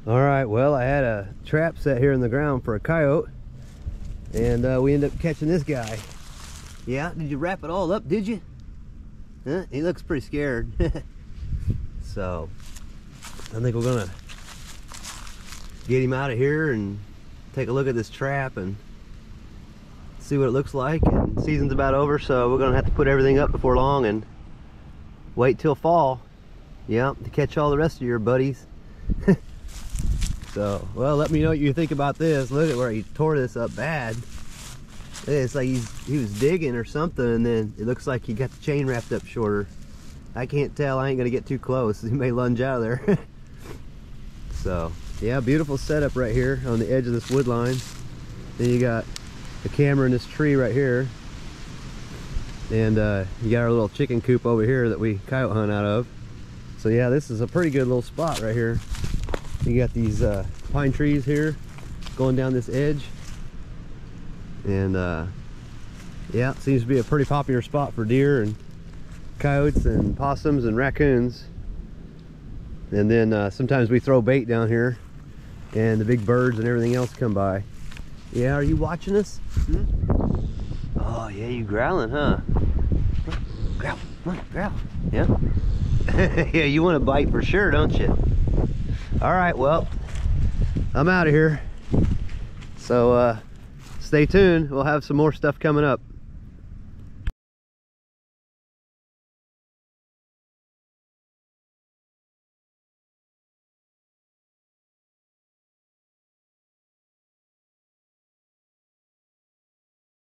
All right, well, I had a trap set here in the ground for a coyote, and we ended up catching this guy. Yeah, did you wrap it all up, did you? Huh? He looks pretty scared. So I think we're gonna get him out of here and take a look at this trap and see what it looks like. And season's about over, so we're gonna have to put everything up before long and wait till fall, yeah, to catch all the rest of your buddies. So, well, let me know what you think about this. Look at where he tore this up bad. It's like he was digging or something, and then it looks like he got the chain wrapped up shorter. I can't tell. I ain't gonna get too close. He may lunge out of there. So, yeah, beautiful setup right here on the edge of this wood line. Then you got the camera in this tree right here, and you got our little chicken coop over here that we coyote hunt out of. So yeah, this is a pretty good little spot right here. You got these pine trees here going down this edge, and yeah, it seems to be a pretty popular spot for deer and coyotes and possums and raccoons. And then sometimes we throw bait down here and the big birds and everything else come by. Yeah, are you watching us? Hmm? Oh yeah, you growling, huh? Growl, come on, growl. Yeah. Yeah, you want to bite for sure, don't you? All right, well, I'm out of here. So stay tuned. We'll have some more stuff coming up.